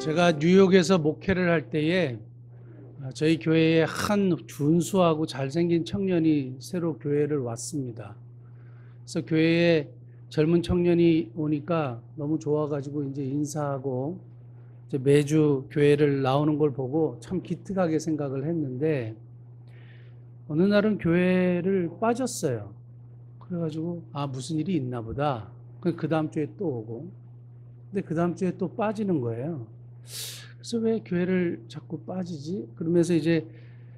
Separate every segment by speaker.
Speaker 1: 제가 뉴욕에서 목회를 할 때에 저희 교회에 한 준수하고 잘생긴 청년이 새로 교회를 왔습니다. 그래서 교회에 젊은 청년이 오니까 너무 좋아가지고 이제 인사하고 이제 매주 교회를 나오는 걸 보고 참 기특하게 생각을 했는데, 어느 날은 교회를 빠졌어요. 그래가지고 무슨 일이 있나 보다. 그 다음 주에 또 오고, 근데 그 다음 주에 또 빠지는 거예요. 그래서 왜 교회를 자꾸 빠지지? 그러면서 이제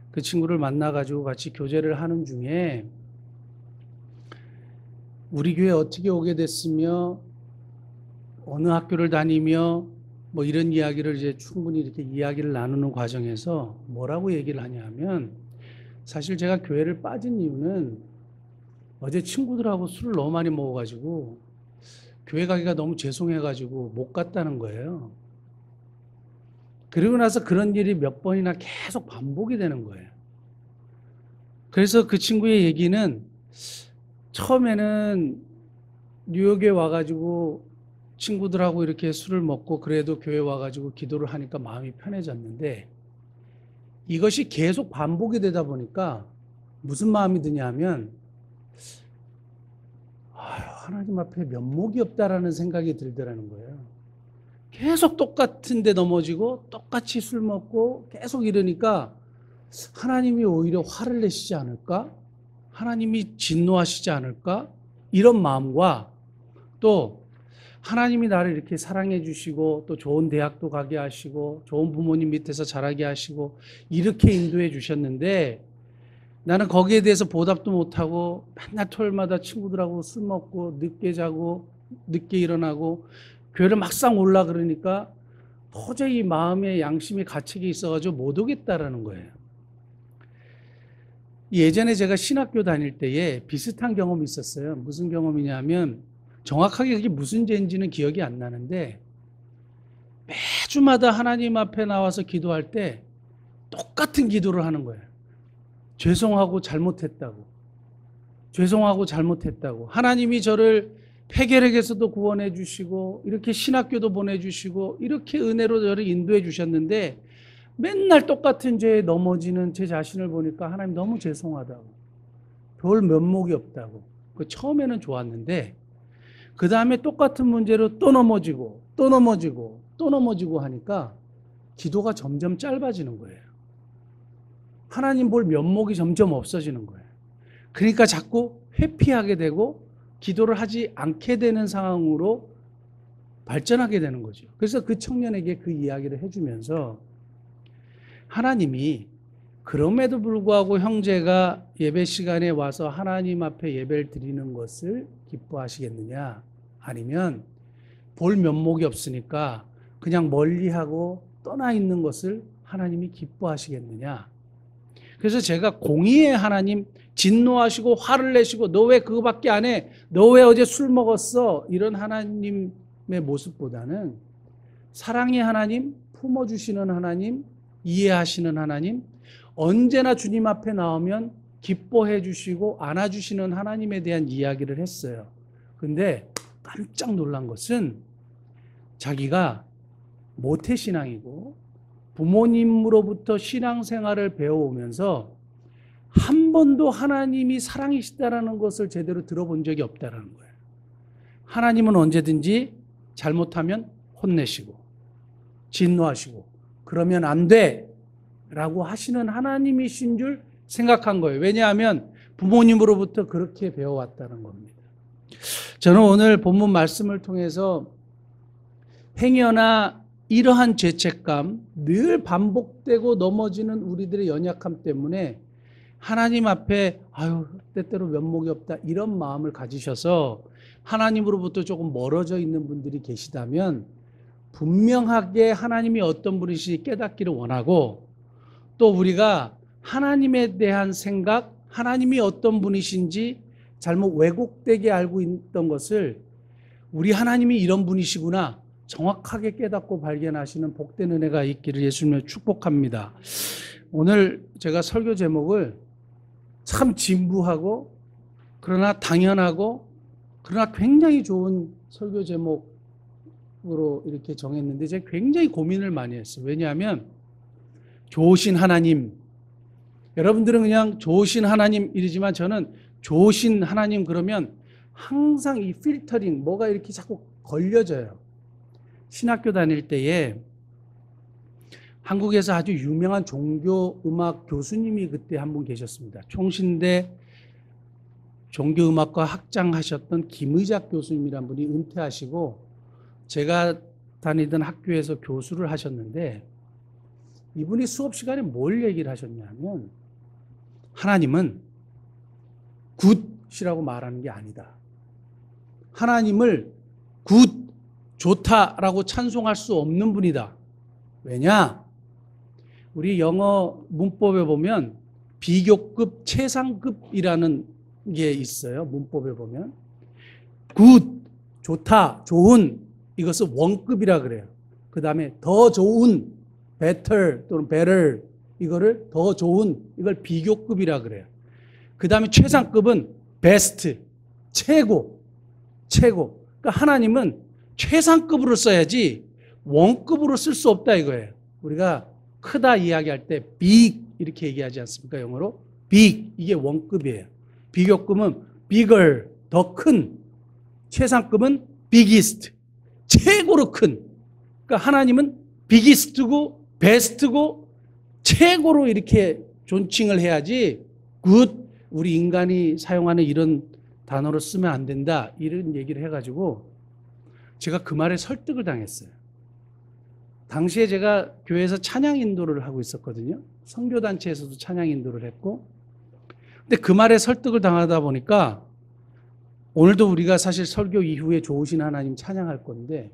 Speaker 1: 그 친구를 만나가지고 같이 교제를 하는 중에 우리 교회 어떻게 오게 됐으며 어느 학교를 다니며 뭐 이런 이야기를 이제 충분히 이렇게 이야기를 나누는 과정에서 뭐라고 얘기를 하냐면, 사실 제가 교회를 빠진 이유는 어제 친구들하고 술을 너무 많이 먹어가지고 교회 가기가 너무 죄송해가지고 못 갔다는 거예요. 그리고 나서 그런 일이 몇 번이나 계속 반복이 되는 거예요. 그래서 그 친구의 얘기는, 처음에는 뉴욕에 와가지고 친구들하고 이렇게 술을 먹고 그래도 교회 와가지고 기도를 하니까 마음이 편해졌는데, 이것이 계속 반복이 되다 보니까 무슨 마음이 드냐 하면, 하나님 앞에 면목이 없다라는 생각이 들더라는 거예요. 계속 똑같은 데 넘어지고 똑같이 술 먹고 계속 이러니까 하나님이 오히려 화를 내시지 않을까? 하나님이 진노하시지 않을까? 이런 마음과, 또 하나님이 나를 이렇게 사랑해 주시고 또 좋은 대학도 가게 하시고 좋은 부모님 밑에서 자라게 하시고 이렇게 인도해 주셨는데, 나는 거기에 대해서 보답도 못하고 맨날 토요일마다 친구들하고 술 먹고 늦게 자고 늦게 일어나고 교회를 막상 올라 그러니까 도저히 마음의 양심의 가책이 있어가지고 못 오겠다라는 거예요. 예전에 제가 신학교 다닐 때에 비슷한 경험이 있었어요. 무슨 경험이냐면, 정확하게 그게 무슨 죄인지는 기억이 안 나는데, 매주마다 하나님 앞에 나와서 기도할 때 똑같은 기도를 하는 거예요. 죄송하고 잘못했다고. 죄송하고 잘못했다고. 하나님이 저를 폐결핵에서도 구원해 주시고 이렇게 신학교도 보내주시고 이렇게 은혜로 저를 인도해 주셨는데, 맨날 똑같은 죄에 넘어지는 제 자신을 보니까 하나님 너무 죄송하다고, 별 면목이 없다고. 처음에는 좋았는데 그 다음에 똑같은 문제로 또 넘어지고 또 넘어지고 또 넘어지고 하니까 기도가 점점 짧아지는 거예요. 하나님 볼 면목이 점점 없어지는 거예요. 그러니까 자꾸 회피하게 되고 기도를 하지 않게 되는 상황으로 발전하게 되는 거죠. 그래서 그 청년에게 그 이야기를 해주면서, 하나님이 그럼에도 불구하고 형제가 예배 시간에 와서 하나님 앞에 예배를 드리는 것을 기뻐하시겠느냐, 아니면 볼 면목이 없으니까 그냥 멀리하고 떠나 있는 것을 하나님이 기뻐하시겠느냐. 그래서 제가 공의의 하나님, 진노하시고 화를 내시고 너 왜 그거밖에 안 해? 너 왜 어제 술 먹었어? 이런 하나님의 모습보다는 사랑의 하나님, 품어주시는 하나님, 이해하시는 하나님, 언제나 주님 앞에 나오면 기뻐해 주시고 안아주시는 하나님에 대한 이야기를 했어요. 근데 깜짝 놀란 것은, 자기가 모태신앙이고 부모님으로부터 신앙생활을 배워오면서 한 번도 하나님이 사랑이시다라는 것을 제대로 들어본 적이 없다라는 거예요. 하나님은 언제든지 잘못하면 혼내시고 진노하시고 그러면 안 돼 라고 하시는 하나님이신 줄 생각한 거예요. 왜냐하면 부모님으로부터 그렇게 배워왔다는 겁니다. 저는 오늘 본문 말씀을 통해서 행여나 이러한 죄책감, 늘 반복되고 넘어지는 우리들의 연약함 때문에 하나님 앞에 때때로 면목이 없다 이런 마음을 가지셔서 하나님으로부터 조금 멀어져 있는 분들이 계시다면, 분명하게 하나님이 어떤 분이신지 깨닫기를 원하고, 또 우리가 하나님에 대한 생각, 하나님이 어떤 분이신지 잘못 왜곡되게 알고 있던 것을, 우리 하나님이 이런 분이시구나 정확하게 깨닫고 발견하시는 복된 은혜가 있기를 예수님을 축복합니다. 오늘 제가 설교 제목을 참 진부하고 그러나 당연하고 그러나 굉장히 좋은 설교 제목 제목으로 이렇게 정했는데 제가 굉장히 고민을 많이 했어요. 왜냐하면 좋으신 하나님, 여러분들은 그냥 좋으신 하나님 이러지만 저는 좋으신 하나님 그러면 항상 이 필터링, 뭐가 이렇게 자꾸 걸려져요. 신학교 다닐 때에 한국에서 아주 유명한 종교음악 교수님이 그때 한 분 계셨습니다. 총신대 종교음악과 학장하셨던 김의작 교수님이란 분이 은퇴하시고 제가 다니던 학교에서 교수를 하셨는데 이분이 수업 시간에 뭘 얘기를 하셨냐면 하나님은 굿이라고 말하는 게 아니다. 하나님을 굿, 좋다라고 찬송할 수 없는 분이다. 왜냐? 우리 영어 문법에 보면 비교급, 최상급이라는 게 있어요. 문법에 보면 굿, 좋다, 좋은 이것을 원급이라 그래요. 그 다음에 더 좋은, better 또는 better 이거를 더 좋은 이걸 비교급이라 그래요. 그 다음에 최상급은 best, 최고. 그러니까 하나님은 최상급으로 써야지 원급으로 쓸 수 없다 이거예요. 우리가 크다 이야기할 때 big 이렇게 얘기하지 않습니까? 영어로 big 이게 원급이에요. 비교급은 bigger 더 큰, 최상급은 biggest 최고로 큰. 그러니까 하나님은 biggest고 best고 최고로 이렇게 존칭을 해야지 good 우리 인간이 사용하는 이런 단어로 쓰면 안 된다 이런 얘기를 해가지고 제가 그 말에 설득을 당했어요. 당시에 제가 교회에서 찬양 인도를 하고 있었거든요. 선교단체에서도 찬양 인도를 했고 근데 그 말에 설득을 당하다 보니까 오늘도 우리가 사실 설교 이후에 좋으신 하나님 찬양할 건데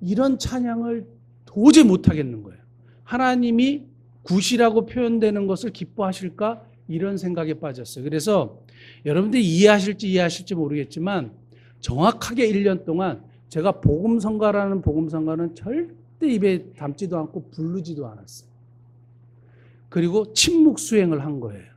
Speaker 1: 이런 찬양을 도저히 못하겠는 거예요. 하나님이 굿이라고 표현되는 것을 기뻐하실까? 이런 생각에 빠졌어요. 그래서 여러분들이 이해하실지 모르겠지만 정확하게 1년 동안 제가 복음성가라는 복음성가는 절대 입에 담지도 않고 부르지도 않았어요. 그리고 침묵 수행을 한 거예요.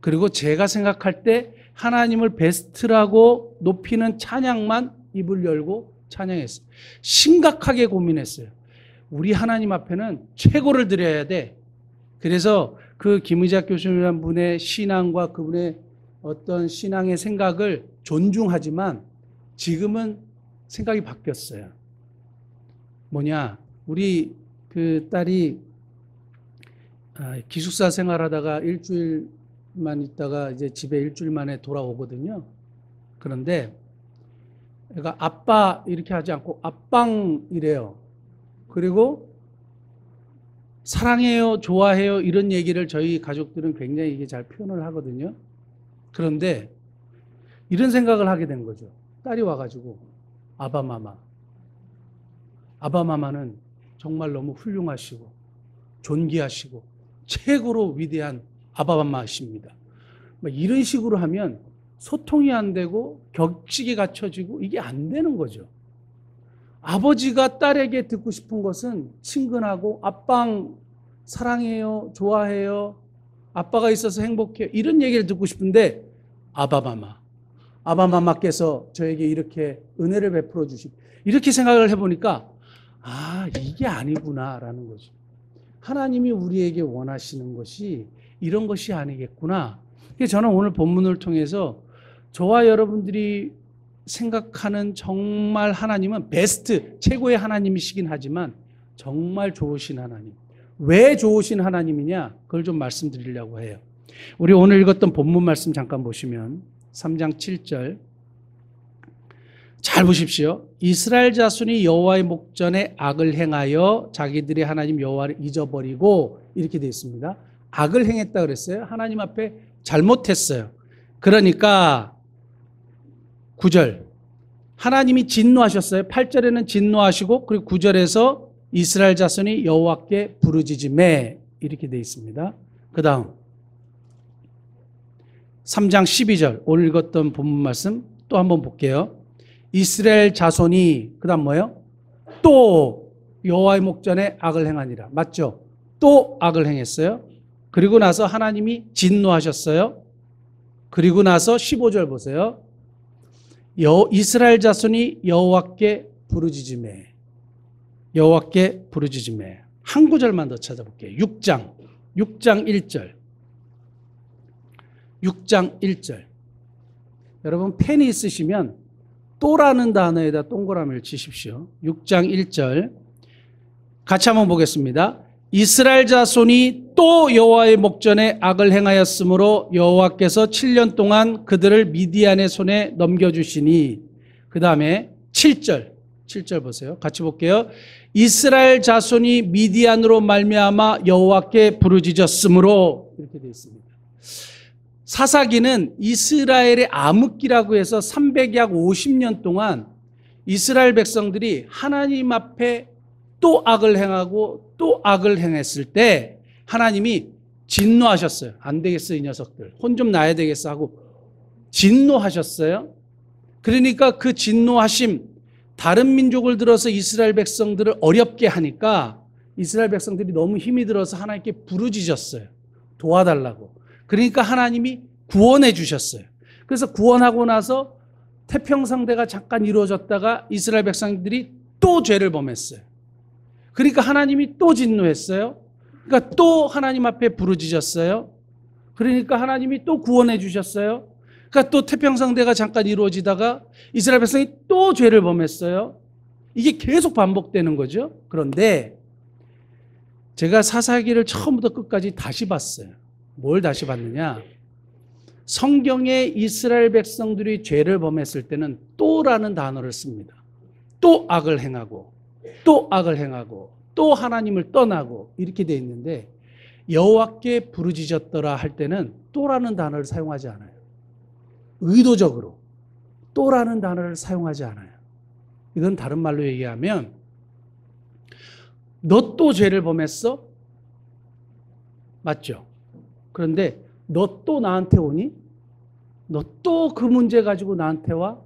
Speaker 1: 그리고 제가 생각할 때 하나님을 베스트라고 높이는 찬양만 입을 열고 찬양했어요. 심각하게 고민했어요. 우리 하나님 앞에는 최고를 드려야 돼. 그래서 그 김의작 교수님이라는 분의 신앙과 그분의 어떤 신앙의 생각을 존중하지만 지금은 생각이 바뀌었어요. 뭐냐, 우리 그 딸이 기숙사 생활하다가 일주일만 있다가 이제 집에 일주일 만에 돌아오거든요. 그런데 애가 아빠 이렇게 하지 않고 아빵이래요. 그리고 사랑해요, 좋아해요 이런 얘기를 저희 가족들은 굉장히 이게 잘 표현을 하거든요. 그런데 이런 생각을 하게 된 거죠. 딸이 와가지고 아바마마는 정말 너무 훌륭하시고 존귀하시고 최고로 위대한 아바마마십니다. 이런 식으로 하면 소통이 안 되고 격식이 갖춰지고 이게 안 되는 거죠. 아버지가 딸에게 듣고 싶은 것은 친근하고 아빵 사랑해요, 좋아해요, 아빠가 있어서 행복해요 이런 얘기를 듣고 싶은데 아바마마께서 저에게 이렇게 은혜를 베풀어 주시고 이렇게 생각을 해보니까 이게 아니구나라는 거죠. 하나님이 우리에게 원하시는 것이 이런 것이 아니겠구나. 그래서 저는 오늘 본문을 통해서 저와 여러분들이 생각하는 정말 하나님은 베스트, 최고의 하나님이시긴 하지만 정말 좋으신 하나님. 왜 좋으신 하나님이냐? 그걸 좀 말씀드리려고 해요. 우리 오늘 읽었던 본문 말씀 잠깐 보시면 3장 7절 잘 보십시오. 이스라엘 자손이 여호와의 목전에 악을 행하여 자기들의 하나님 여호와를 잊어버리고 이렇게 되어 있습니다. 악을 행했다 그랬어요. 하나님 앞에 잘못했어요. 그러니까 9절 하나님이 진노하셨어요. 8절에는 진노하시고 그리고 9절에서 이스라엘 자손이 여호와께 부르짖으매 이렇게 되어 있습니다. 그 다음 3장 12절 오늘 읽었던 본문 말씀 또 한번 볼게요. 이스라엘 자손이 그 다음 뭐예요? 또 여호와의 목전에 악을 행하니라. 맞죠? 또 악을 행했어요. 그리고 나서 하나님이 진노하셨어요. 그리고 나서 15절 보세요. 이스라엘 자손이 여호와께 부르짖으매 여호와께 부르짖으매. 한 구절만 더 찾아볼게요. 6장 1절. 6장 1절. 여러분 펜이 있으시면 또라는 단어에다 동그라미를 치십시오. 6장 1절. 같이 한번 보겠습니다. 이스라엘 자손이 또 여호와의 목전에 악을 행하였으므로 여호와께서 7년 동안 그들을 미디안의 손에 넘겨주시니. 그 다음에 7절 보세요. 같이 볼게요. 이스라엘 자손이 미디안으로 말미암아 여호와께 부르짖었으므로. 이렇게 되어 있습니다. 사사기는 이스라엘의 암흑기라고 해서 300약 50년 동안 이스라엘 백성들이 하나님 앞에 또 악을 행하고 또 악을 행했을 때 하나님이 진노하셨어요. 안 되겠어 이 녀석들. 혼 좀 나야 되겠어 하고 진노하셨어요. 그러니까 그 진노하심, 다른 민족을 들어서 이스라엘 백성들을 어렵게 하니까 이스라엘 백성들이 너무 힘이 들어서 하나님께 부르짖었어요. 도와달라고. 그러니까 하나님이 구원해 주셨어요. 그래서 구원하고 나서 태평성대가 잠깐 이루어졌다가 이스라엘 백성들이 또 죄를 범했어요. 그러니까 하나님이 또 진노했어요. 그러니까 또 하나님 앞에 부르짖었어요. 그러니까 하나님이 또 구원해 주셨어요. 그러니까 또 태평성대가 잠깐 이루어지다가 이스라엘 백성이 또 죄를 범했어요. 이게 계속 반복되는 거죠. 그런데 제가 사사기를 처음부터 끝까지 다시 봤어요. 뭘 다시 봤느냐? 성경에 이스라엘 백성들이 죄를 범했을 때는 또라는 단어를 씁니다. 또 악을 행하고 또 악을 행하고 또 하나님을 떠나고 이렇게 돼 있는데 여호와께 부르짖었더라 할 때는 또라는 단어를 사용하지 않아요. 의도적으로 또라는 단어를 사용하지 않아요. 이건 다른 말로 얘기하면 너 또 죄를 범했어? 맞죠? 그런데 너 또 나한테 오니? 너 또 그 문제 가지고 나한테 와?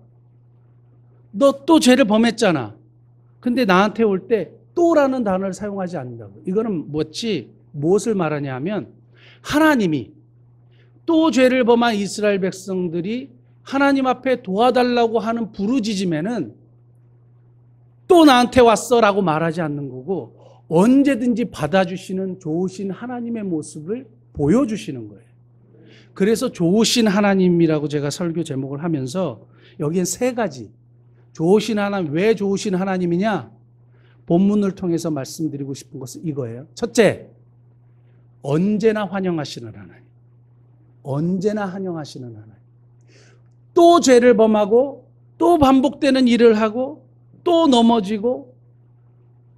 Speaker 1: 너 또 죄를 범했잖아. 근데 나한테 올 때 또라는 단어를 사용하지 않는다고. 이거는 무엇을 말하냐 하면 하나님이 또 죄를 범한 이스라엘 백성들이 하나님 앞에 도와달라고 하는 부르짖음에는 또 나한테 왔어 라고 말하지 않는 거고 언제든지 받아주시는 좋으신 하나님의 모습을 보여주시는 거예요. 그래서 좋으신 하나님이라고 제가 설교 제목을 하면서 여기엔 세 가지. 좋으신 하나님, 왜 좋으신 하나님이냐? 본문을 통해서 말씀드리고 싶은 것은 이거예요. 첫째, 언제나 환영하시는 하나님. 언제나 환영하시는 하나님. 또 죄를 범하고 또 반복되는 일을 하고 또 넘어지고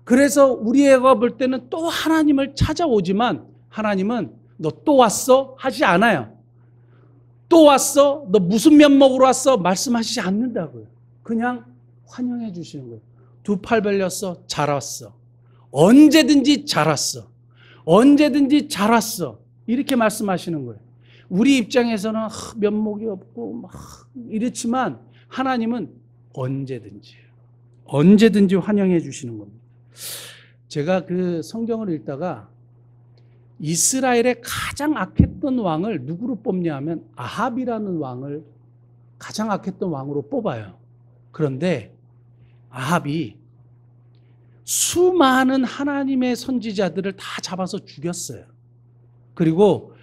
Speaker 1: 그래서 우리 애가 볼 때는 또 하나님을 찾아오지만 하나님은 너 또 왔어? 하지 않아요. 또 왔어? 너 무슨 면목으로 왔어? 말씀하시지 않는다고요. 그냥 환영해 주시는 거예요. 두 팔 벌렸어? 잘 왔어. 언제든지 잘 왔어. 언제든지 잘 왔어. 이렇게 말씀하시는 거예요. 우리 입장에서는 면목이 없고 막 이렇지만 하나님은 언제든지 환영해 주시는 겁니다. 제가 그 성경을 읽다가 이스라엘의 가장 악했던 왕을 누구로 뽑냐 하면 아합이라는 왕을 가장 악했던 왕으로 뽑아요. 그런데 아합이 수많은 하나님의 선지자들을 다 잡아서 죽였어요. 그리고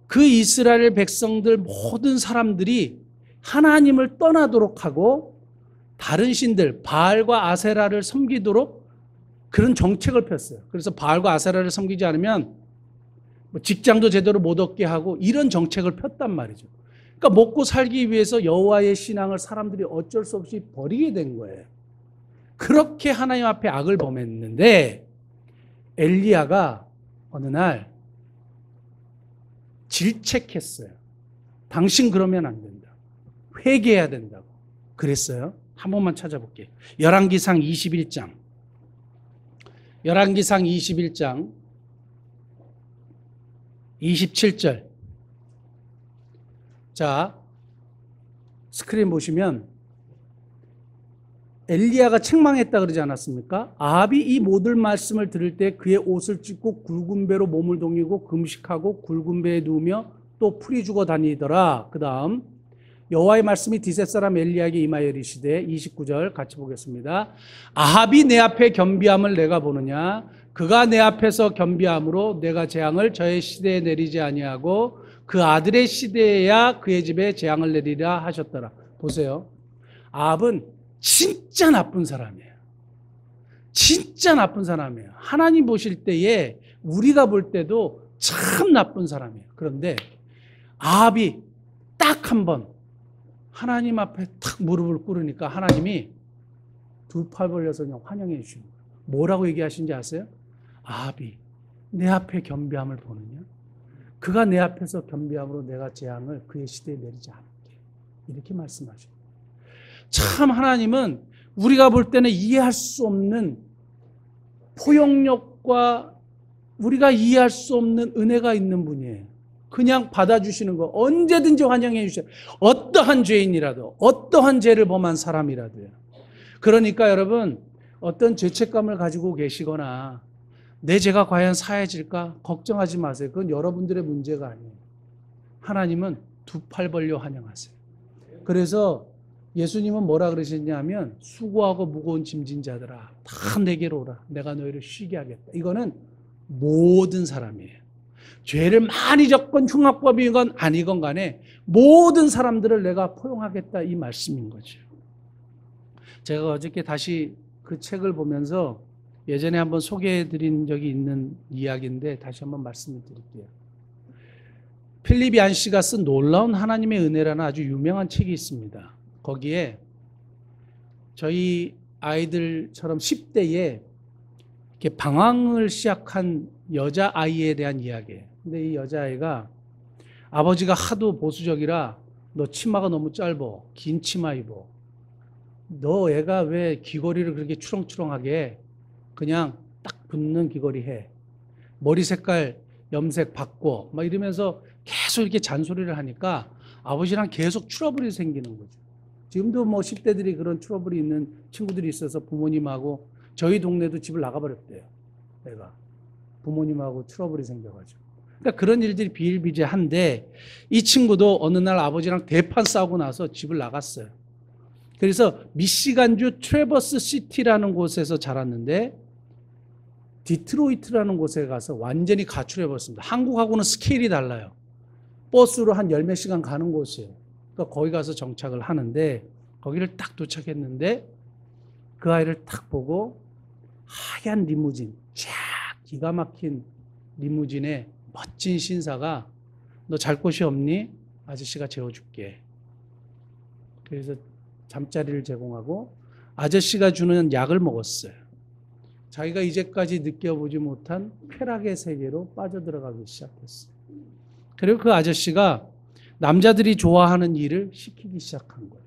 Speaker 1: 그 이스라엘 백성들 모든 사람들이 하나님을 떠나도록 하고 다른 신들 바알과 아세라를 섬기도록 그런 정책을 폈어요. 그래서 바알과 아세라를 섬기지 않으면 직장도 제대로 못 얻게 하고 이런 정책을 폈단 말이죠. 그러니까 먹고 살기 위해서 여호와의 신앙을 사람들이 어쩔 수 없이 버리게 된 거예요. 그렇게 하나님 앞에 악을 범했는데 엘리야가 어느 날 질책했어요. 당신 그러면 안 된다. 회개해야 된다고. 그랬어요. 한 번만 찾아볼게요. 열왕기상 21장. 열왕기상 21장 27절. 자, 스크린 보시면 엘리야가 책망했다 그러지 않았습니까? 아합이 이 모든 말씀을 들을 때 그의 옷을 찢고 굵은 배로 몸을 동이고 금식하고 굵은 배에 누우며 또 풀이 죽어 다니더라. 그 다음 여호와의 말씀이 디셋 사람 엘리야에게 임하여 이르시되 29절 같이 보겠습니다. 아합이 내 앞에 겸비함을 내가 보느냐 그가 내 앞에서 겸비함으로 내가 재앙을 저의 시대에 내리지 아니하고 그 아들의 시대에야 그의 집에 재앙을 내리라 하셨더라. 보세요. 아합은 진짜 나쁜 사람이에요. 진짜 나쁜 사람이에요. 하나님 보실 때에 우리가 볼 때도 참 나쁜 사람이에요. 그런데 아합이 딱 한 번 하나님 앞에 탁 무릎을 꿇으니까 하나님이 두 팔 벌려서 그냥 환영해 주시는 거예요. 뭐라고 얘기하신지 아세요? 아합이 내 앞에 겸비함을 보느냐? 그가 내 앞에서 겸비함으로 내가 재앙을 그의 시대에 내리지 않을게. 이렇게 말씀하셔요. 참 하나님은 우리가 볼 때는 이해할 수 없는 포용력과 우리가 이해할 수 없는 은혜가 있는 분이에요. 그냥 받아주시는 거 언제든지 환영해 주셔요. 어떠한 죄인이라도 어떠한 죄를 범한 사람이라도요. 그러니까 여러분 어떤 죄책감을 가지고 계시거나 내 죄가 과연 사해질까 걱정하지 마세요. 그건 여러분들의 문제가 아니에요. 하나님은 두 팔 벌려 환영하세요. 그래서 예수님은 뭐라 그러셨냐면 수고하고 무거운 짐진 자들아 다 내게로 오라. 내가 너희를 쉬게 하겠다. 이거는 모든 사람이에요. 죄를 많이 졌건 흉악범이건 아니건 간에 모든 사람들을 내가 포용하겠다 이 말씀인 거죠. 제가 어저께 다시 그 책을 보면서 예전에 한번 소개해드린 적이 있는 이야기인데 다시 한번 말씀을 드릴게요. 필립 얀 씨가 쓴 놀라운 하나님의 은혜라는 아주 유명한 책이 있습니다. 거기에 저희 아이들처럼 10대에 이렇게 방황을 시작한 여자아이에 대한 이야기예요. 근데 이 여자아이가 아버지가 하도 보수적이라 너 치마가 너무 짧어. 긴 치마 입어. 너 애가 왜 귀걸이를 그렇게 추렁추렁하게 해? 그냥 딱 붙는 귀걸이 해. 머리 색깔 염색 바꿔. 막 이러면서 계속 이렇게 잔소리를 하니까 아버지랑 계속 트러블이 생기는 거죠. 지금도 뭐 10대들이 그런 트러블이 있는 친구들이 있어서 부모님하고 저희 동네도 집을 나가버렸대요. 애가. 부모님하고 트러블이 생겨가지고. 그러니까 그런 일들이 비일비재한데 이 친구도 어느 날 아버지랑 대판 싸우고 나서 집을 나갔어요. 그래서 미시간주 트래버스 시티라는 곳에서 자랐는데 디트로이트라는 곳에 가서 완전히 가출해버렸습니다. 한국하고는 스케일이 달라요. 버스로 한 10몇 시간 가는 곳이에요. 그러니까 거기 가서 정착을 하는데 거기를 딱 도착했는데 그 아이를 딱 보고 하얀 리무진, 쫙 기가 막힌 리무진에 멋진 신사가 너 잘 곳이 없니? 아저씨가 재워줄게. 그래서 잠자리를 제공하고 아저씨가 주는 약을 먹었어요. 자기가 이제까지 느껴보지 못한 쾌락의 세계로 빠져들어가기 시작했어요. 그리고 그 아저씨가 남자들이 좋아하는 일을 시키기 시작한 거예요.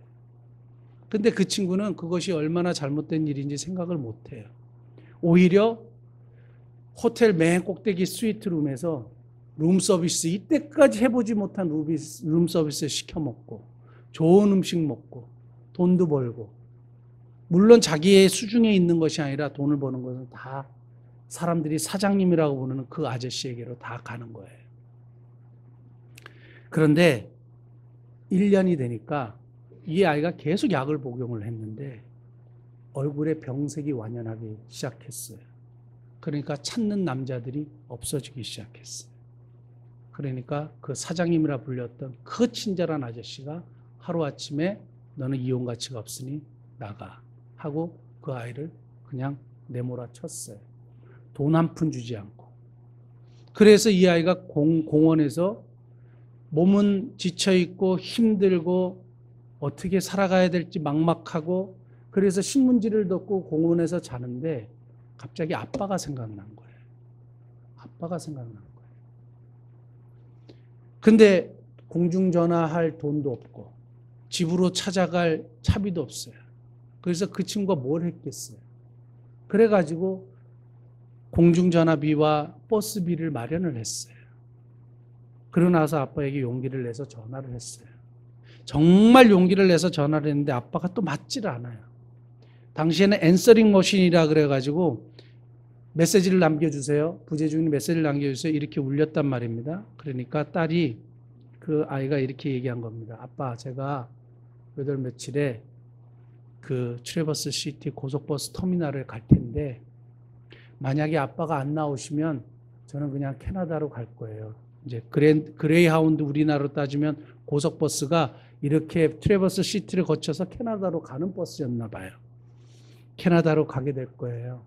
Speaker 1: 근데 그 친구는 그것이 얼마나 잘못된 일인지 생각을 못해요. 오히려 호텔 맨 꼭대기 스위트룸에서 룸서비스, 이때까지 해보지 못한 룸서비스 시켜 먹고 좋은 음식 먹고 돈도 벌고, 물론 자기의 수중에 있는 것이 아니라 돈을 버는 것은 다 사람들이 사장님이라고 부르는 그 아저씨에게로 다 가는 거예요. 그런데 1년이 되니까 이 아이가 계속 약을 복용을 했는데 얼굴에 병색이 완연하기 시작했어요. 그러니까 찾는 남자들이 없어지기 시작했어요. 그러니까 그 사장님이라 불렸던 그 친절한 아저씨가 하루아침에 너는 이혼 가치가 없으니 나가 하고 그 아이를 그냥 내몰아 쳤어요. 돈 한 푼 주지 않고. 그래서 이 아이가 공원에서 몸은 지쳐있고 힘들고 어떻게 살아가야 될지 막막하고, 그래서 신문지를 덮고 공원에서 자는데 갑자기 아빠가 생각난 거예요. 아빠가 생각난 거예요. 근데 공중전화할 돈도 없고 집으로 찾아갈 차비도 없어요. 그래서 그 친구가 뭘 했겠어요. 그래가지고 공중전화비와 버스비를 마련을 했어요. 그러고 나서 아빠에게 용기를 내서 전화를 했어요. 정말 용기를 내서 전화를 했는데 아빠가 또 맞지를 않아요. 당시에는 앤서링 머신이라 그래가지고 메시지를 남겨주세요. 부재중인 메시지를 남겨주세요. 이렇게 울렸단 말입니다. 그러니까 딸이, 그 아이가 이렇게 얘기한 겁니다. 아빠, 제가 몇 월 며칠에 그 트래버스 시티 고속버스 터미널을 갈 텐데 만약에 아빠가 안 나오시면 저는 그냥 캐나다로 갈 거예요. 이제 그레이하운드 우리나라로 따지면 고속버스가 이렇게 트래버스 시티를 거쳐서 캐나다로 가는 버스였나 봐요. 캐나다로 가게 될 거예요.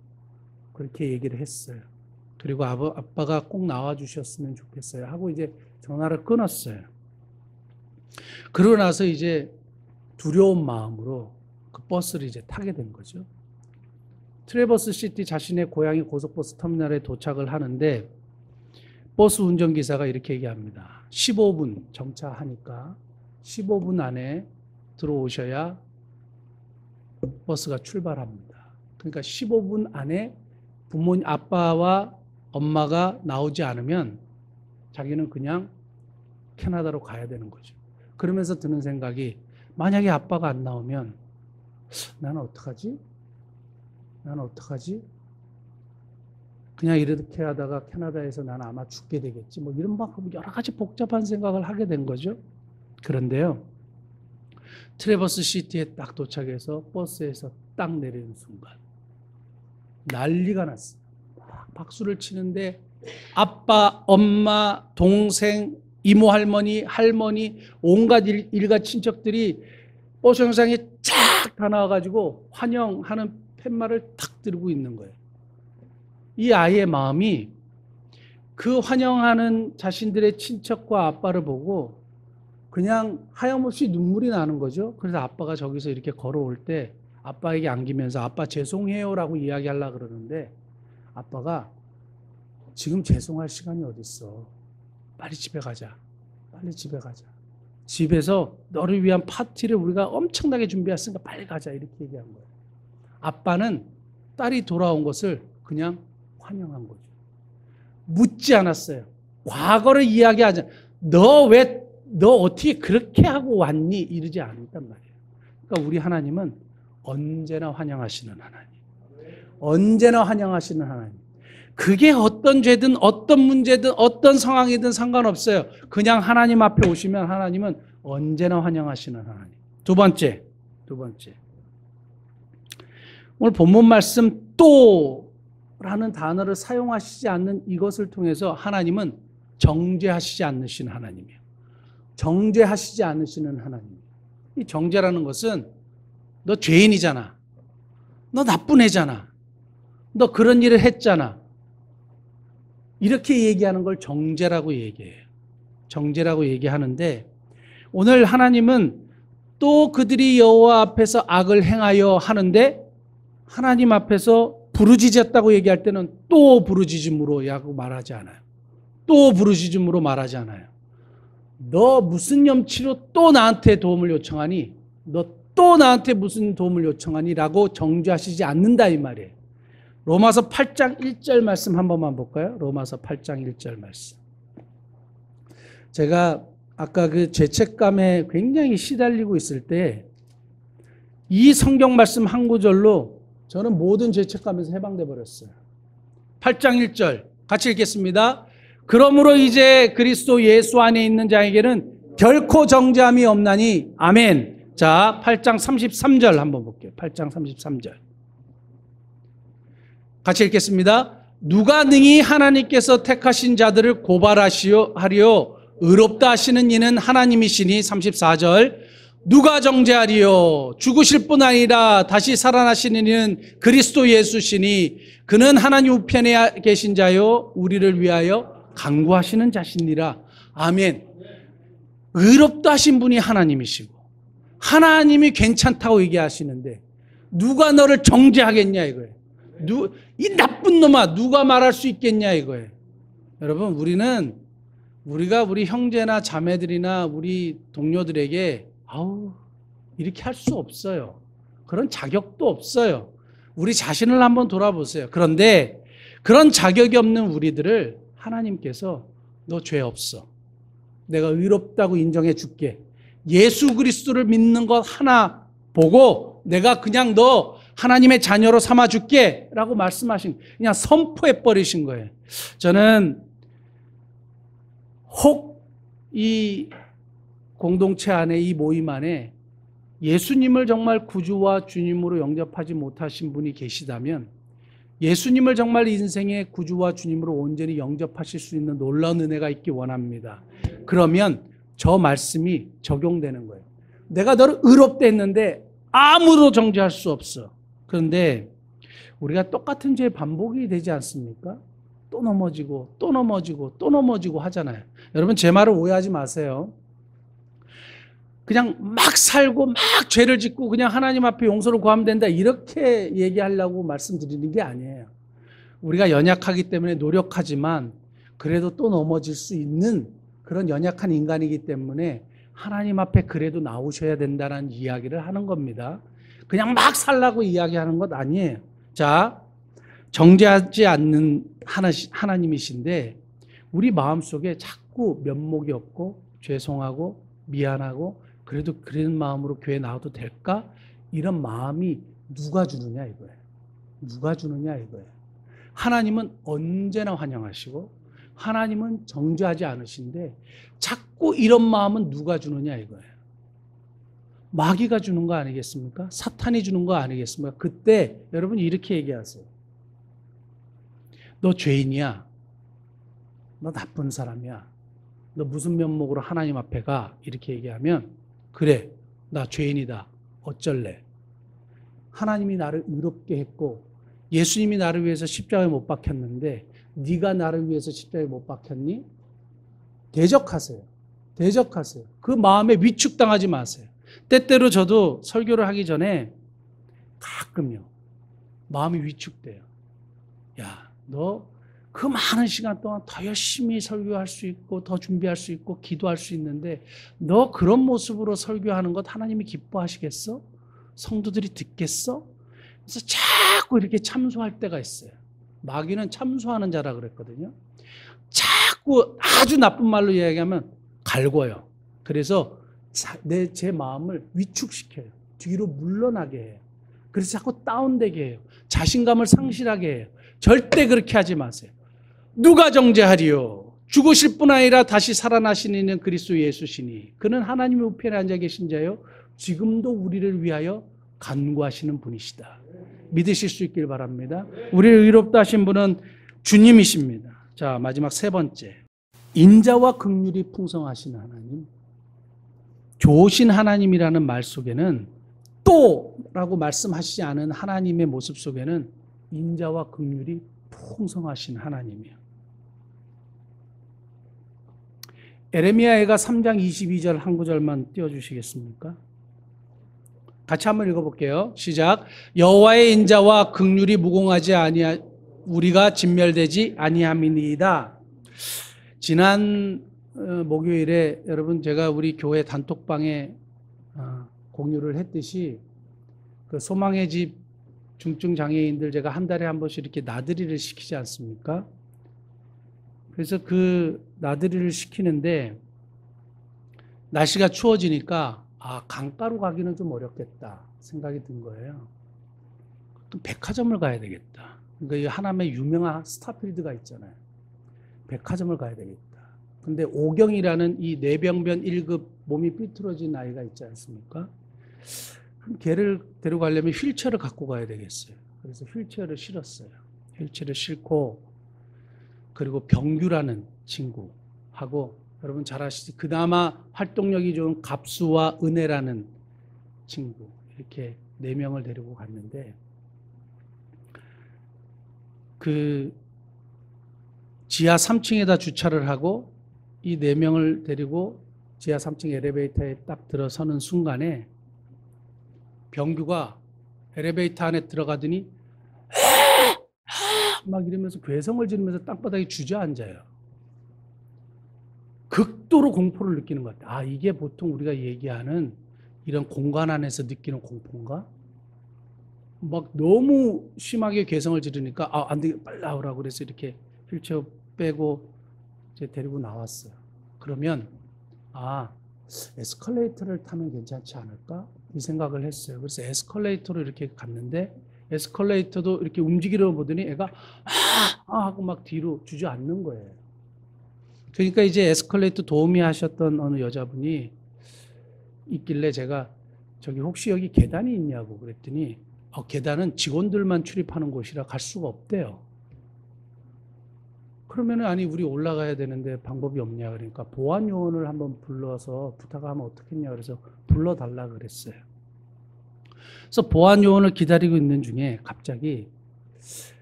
Speaker 1: 그렇게 얘기를 했어요. 그리고 아빠가 꼭 나와 주셨으면 좋겠어요 하고 이제 전화를 끊었어요. 그러고 나서 이제 두려운 마음으로 그 버스를 이제 타게 된 거죠. 트래버스 시티 자신의 고향의 고속버스 터미널에 도착을 하는데 버스 운전기사가 이렇게 얘기합니다. 15분 정차하니까 15분 안에 들어오셔야 버스가 출발합니다. 그러니까 15분 안에 부모님, 아빠와 엄마가 나오지 않으면 자기는 그냥 캐나다로 가야 되는 거죠. 그러면서 드는 생각이 만약에 아빠가 안 나오면 나는 어떡하지? 그냥 이렇게 하다가 캐나다에서 나는 아마 죽게 되겠지. 뭐 이런 만큼 여러 가지 복잡한 생각을 하게 된 거죠. 그런데요. 트래버스 시티에 딱 도착해서 버스에서 딱 내리는 순간 난리가 났어요. 막 박수를 치는데 아빠, 엄마, 동생, 이모, 할머니, 온갖 일가 친척들이 버스 정상에 쫙 다 나와가지고 환영하는 팻말을 탁 들고 있는 거예요. 이 아이의 마음이 그 환영하는 자신들의 친척과 아빠를 보고 그냥 하염없이 눈물이 나는 거죠. 그래서 아빠가 저기서 이렇게 걸어올 때 아빠에게 안기면서 아빠 죄송해요라고 이야기하려고 그러는데 아빠가 지금 죄송할 시간이 어딨어. 빨리 집에 가자. 집에서 너를 위한 파티를 우리가 엄청나게 준비했으니까 빨리 가자. 이렇게 얘기한 거예요. 아빠는 딸이 돌아온 것을 그냥 환영한 거죠. 묻지 않았어요. 과거를 이야기하지 너 어떻게 그렇게 하고 왔니? 이러지 않았단 말이에요. 그러니까 우리 하나님은 언제나 환영하시는 하나님. 언제나 환영하시는 하나님. 그게 어떤 죄든 어떤 문제든 어떤 상황이든 상관없어요. 그냥 하나님 앞에 오시면 하나님은 언제나 환영하시는 하나님. 두 번째. 오늘 본문 말씀 또라는 단어를 사용하시지 않는 이것을 통해서 하나님은 정죄하시지 않으시는 하나님이에요. 정죄하시지 않으시는 하나님. 이 정죄라는 것은 너 죄인이잖아. 너 나쁜 애잖아. 너 그런 일을 했잖아. 이렇게 얘기하는 걸 정죄라고 얘기해요. 정죄라고 얘기하는데 오늘 하나님은 또 그들이 여호와 앞에서 악을 행하여 하는데 하나님 앞에서 부르짖었다고 얘기할 때는 또 부르짖음으로 말하지 않아요. 또 부르짖음으로 말하지 않아요. 너 무슨 염치로 또 나한테 도움을 요청하니? 너 또 나한테 무슨 도움을 요청하니? 라고 정죄하시지 않는다 이 말이에요. 로마서 8장 1절 말씀 한 번만 볼까요? 로마서 8장 1절 말씀. 제가 아까 그 죄책감에 굉장히 시달리고 있을 때 이 성경 말씀 한 구절로 저는 모든 죄책감에서 해방돼 버렸어요. 8장 1절 같이 읽겠습니다. 그러므로 이제 그리스도 예수 안에 있는 자에게는 결코 정죄함이 없나니 아멘. 자, 8장 33절 한번 볼게요. 8장 33절. 같이 읽겠습니다. 누가 능히 하나님께서 택하신 자들을 고발하리요 의롭다 하시는 이는 하나님이시니 34절. 누가 정죄하리요 죽으실 뿐 아니라 다시 살아나시는 이는 그리스도 예수시니 그는 하나님 우편에 계신 자요 우리를 위하여 간구하시는 자시니라. 아멘. 의롭다 하신 분이 하나님이시고 하나님이 괜찮다고 얘기하시는데 누가 너를 정죄하겠냐 이거예요. 이 나쁜 놈아 누가 말할 수 있겠냐 이거예요. 여러분 우리가 우리 형제나 자매들이나 우리 동료들에게 이렇게 할 수 없어요. 그런 자격도 없어요. 우리 자신을 한번 돌아보세요. 그런데 그런 자격이 없는 우리들을 하나님께서 너 죄 없어. 내가 의롭다고 인정해 줄게. 예수 그리스도를 믿는 것 하나 보고 내가 그냥 너 하나님의 자녀로 삼아 줄게 라고 말씀하신 그냥 선포해 버리신 거예요. 저는 혹 이 공동체 안에 이 모임 안에 예수님을 정말 구주와 주님으로 영접하지 못하신 분이 계시다면 예수님을 정말 인생의 구주와 주님으로 온전히 영접하실 수 있는 놀라운 은혜가 있기 원합니다. 그러면 저 말씀이 적용되는 거예요. 내가 너를 의롭다 했는데 아무도 정죄할 수 없어. 그런데 우리가 똑같은 죄의 반복이 되지 않습니까? 또 넘어지고 또 넘어지고 또 넘어지고 하잖아요. 여러분 제 말을 오해하지 마세요. 그냥 막 살고 막 죄를 짓고 그냥 하나님 앞에 용서를 구하면 된다 이렇게 얘기하려고 말씀드리는 게 아니에요. 우리가 연약하기 때문에 노력하지만 그래도 또 넘어질 수 있는 그런 연약한 인간이기 때문에 하나님 앞에 그래도 나오셔야 된다는 이야기를 하는 겁니다. 그냥 막 살라고 이야기하는 것 아니에요. 자, 정죄하지 않는 하나님이신데 우리 마음속에 자꾸 면목이 없고 죄송하고 미안하고 그래도 그런 마음으로 교회 나와도 될까? 이런 마음이 누가 주느냐 이거예요. 누가 주느냐 이거예요. 하나님은 언제나 환영하시고 하나님은 정죄하지 않으신데 자꾸 이런 마음은 누가 주느냐 이거예요. 마귀가 주는 거 아니겠습니까? 사탄이 주는 거 아니겠습니까? 그때 여러분 이렇게 얘기하세요. 너 죄인이야. 너 나쁜 사람이야. 너 무슨 면목으로 하나님 앞에 가? 이렇게 얘기하면 그래, 나 죄인이다. 어쩔래? 하나님이 나를 의롭게 했고 예수님이 나를 위해서 십자가에 못 박혔는데 네가 나를 위해서 십자가에 못 박혔니? 대적하세요. 대적하세요. 그 마음에 위축당하지 마세요. 때때로 저도 설교를 하기 전에 가끔요. 마음이 위축돼요. 야, 너 그 많은 시간 동안 더 열심히 설교할 수 있고 더 준비할 수 있고 기도할 수 있는데 너 그런 모습으로 설교하는 것 하나님이 기뻐하시겠어? 성도들이 듣겠어? 그래서 자꾸 이렇게 참소할 때가 있어요. 마귀는 참소하는 자라 그랬거든요. 자꾸 아주 나쁜 말로 이야기하면 갈궈요. 그래서 제 마음을 위축시켜요. 뒤로 물러나게 해요. 그래서 자꾸 다운되게 해요. 자신감을 상실하게 해요. 절대 그렇게 하지 마세요. 누가 정죄하리요? 죽으실 뿐 아니라 다시 살아나신 이는 그리스도 예수시니 그는 하나님의 우편에 앉아 계신 자요 지금도 우리를 위하여 간구하시는 분이시다. 믿으실 수 있길 바랍니다. 우리를 의롭다 하신 분은 주님이십니다. 자, 마지막 세 번째. 인자와 긍휼이 풍성하신 하나님. 좋으신 하나님이라는 말 속에는 또라고 말씀하시지 않은 하나님의 모습 속에는 인자와 긍휼이 풍성하신 하나님이에요. 에레미야가 3장 22절 한 구절만 띄워주시겠습니까? 같이 한번 읽어볼게요. 시작. 여호와의 인자와 긍휼이 무공하지 아니하 우리가 진멸되지 아니함이니이다. 지난 목요일에 여러분 제가 우리 교회 단톡방에 공유를 했듯이 그 소망의 집 중증 장애인들 제가 한 달에 한 번씩 이렇게 나들이를 시키지 않습니까? 그래서 그 나들이를 시키는데 날씨가 추워지니까 강가로 가기는 좀 어렵겠다 생각이 든 거예요. 또 백화점을 가야 되겠다. 그러니까 이 하남에 유명한 스타필드가 있잖아요. 백화점을 가야 되겠다. 근데 오경이라는 이 뇌병변 1급 몸이 삐뚤어진 아이가 있지 않습니까? 그럼 걔를 데려가려면 휠체어를 갖고 가야 되겠어요. 그래서 휠체어를 실었어요. 휠체어를 싣고 그리고 병규라는 친구하고 여러분 잘 아시지? 그나마 활동력이 좋은 갑수와 은혜라는 친구 이렇게 4명을 데리고 갔는데 그 지하 3층에다 주차를 하고 이 4명을 데리고 지하 3층 엘리베이터에 딱 들어서는 순간에 병규가 엘리베이터 안에 들어가더니 막 이러면서 괴성을 지르면서 땅바닥에 주저앉아요. 극도로 공포를 느끼는 것 같아요. 이게 보통 우리가 얘기하는 이런 공간 안에서 느끼는 공포인가? 막 너무 심하게 괴성을 지르니까 안 되겠다 빨리 나오라고 그래서 이렇게 휠체어 빼고 이제 데리고 나왔어요. 그러면 에스컬레이터를 타면 괜찮지 않을까? 이 생각을 했어요. 그래서 에스컬레이터로 이렇게 갔는데 에스컬레이터도 이렇게 움직이려고 보더니 애가 하고 막 뒤로 주저앉는 거예요. 그러니까 이제 에스컬레이터 도우미 하셨던 어느 여자분이 있길래 제가 저기 혹시 여기 계단이 있냐고 그랬더니 계단은 직원들만 출입하는 곳이라 갈 수가 없대요. 그러면은 아니 우리 올라가야 되는데 방법이 없냐 그러니까 보안 요원을 한번 불러서 부탁하면 어떻겠냐 그래서 불러달라 그랬어요. 그래서 보안 요원을 기다리고 있는 중에 갑자기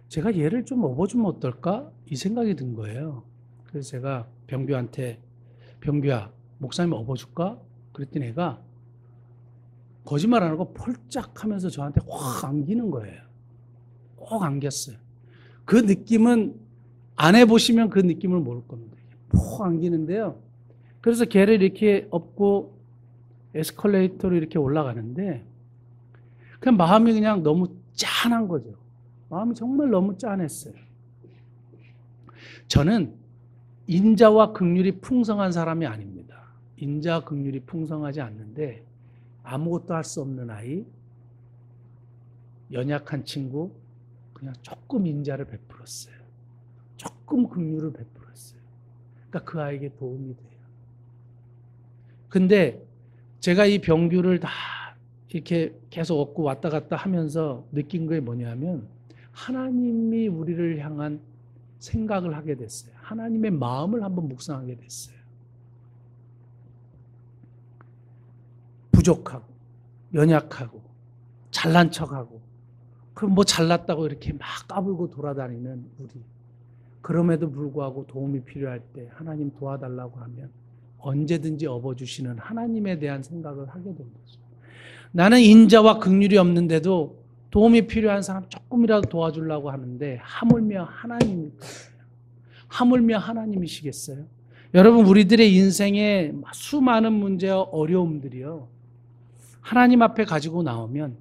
Speaker 1: 제가 얘를 좀 업어주면 어떨까 이 생각이 든 거예요. 그래서 제가 병규한테 병규야 목사님 업어줄까 그랬더니 애가 거짓말 안 하고 펄짝 하면서 저한테 확 안기는 거예요. 꼭 안겼어요. 그 느낌은 안 해보시면 그 느낌을 모를 겁니다. 폭 안기는데요. 그래서 걔를 이렇게 업고 에스컬레이터로 이렇게 올라가는데 그냥 마음이 그냥 너무 짠한 거죠. 마음이 정말 너무 짠했어요. 저는 인자와 긍휼이 풍성한 사람이 아닙니다. 인자와 긍휼이 풍성하지 않는데 아무것도 할 수 없는 아이, 연약한 친구, 그냥 조금 인자를 베풀었어요. 조금 긍휼을 베풀었어요. 그러니까 그 아이에게 도움이 돼요. 근데 제가 이 병규를 다 이렇게 계속 얻고 왔다 갔다 하면서 느낀 게 뭐냐면 하나님이 우리를 향한 생각을 하게 됐어요. 하나님의 마음을 한번 묵상하게 됐어요. 부족하고 연약하고 잘난 척하고 그럼 뭐 잘났다고 이렇게 막 까불고 돌아다니는 우리 그럼에도 불구하고 도움이 필요할 때 하나님 도와달라고 하면 언제든지 업어주시는 하나님에 대한 생각을 하게 된 거죠. 나는 인자와 긍휼이 없는데도 도움이 필요한 사람 조금이라도 도와주려고 하는데 하물며 하나님이시겠어요? 여러분 우리들의 인생에 수많은 문제와 어려움들이요 하나님 앞에 가지고 나오면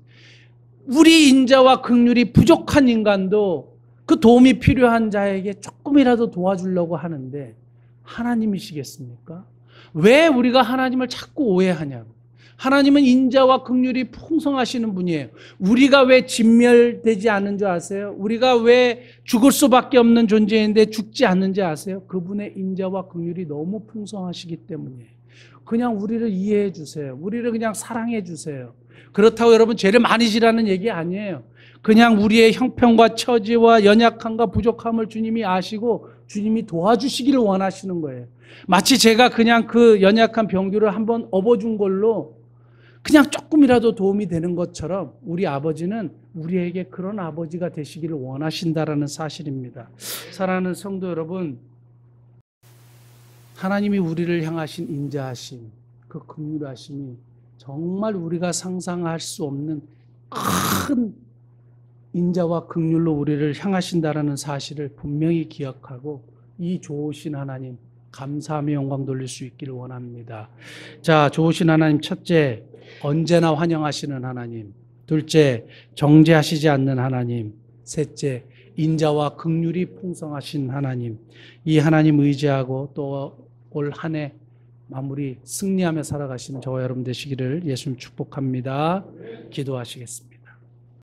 Speaker 1: 우리 인자와 긍휼이 부족한 인간도 그 도움이 필요한 자에게 조금이라도 도와주려고 하는데 하나님이시겠습니까? 왜 우리가 하나님을 자꾸 오해하냐고. 하나님은 인자와 긍휼이 풍성하시는 분이에요. 우리가 왜 진멸되지 않는 줄 아세요? 우리가 왜 죽을 수밖에 없는 존재인데 죽지 않는지 아세요? 그분의 인자와 긍휼이 너무 풍성하시기 때문이에요. 그냥 우리를 이해해 주세요. 우리를 그냥 사랑해 주세요. 그렇다고 여러분 죄를 많이 지라는 얘기 아니에요. 그냥 우리의 형편과 처지와 연약함과 부족함을 주님이 아시고 주님이 도와주시기를 원하시는 거예요. 마치 제가 그냥 그 연약한 병규를 한번 업어준 걸로 그냥 조금이라도 도움이 되는 것처럼 우리 아버지는 우리에게 그런 아버지가 되시기를 원하신다라는 사실입니다. 사랑하는 성도 여러분, 하나님이 우리를 향하신 인자하심, 그 긍휼하심이 정말 우리가 상상할 수 없는 큰 인자와 긍휼로 우리를 향하신다라는 사실을 분명히 기억하고 이 좋으신 하나님 감사하며 영광 돌릴 수 있기를 원합니다. 자, 좋으신 하나님 첫째, 언제나 환영하시는 하나님. 둘째, 정죄하시지 않는 하나님. 셋째, 인자와 긍휼이 풍성하신 하나님. 이 하나님 의지하고 또 올 한 해 마무리 승리하며 살아가시는 저와 여러분 되시기를 예수님 축복합니다. 기도하시겠습니다.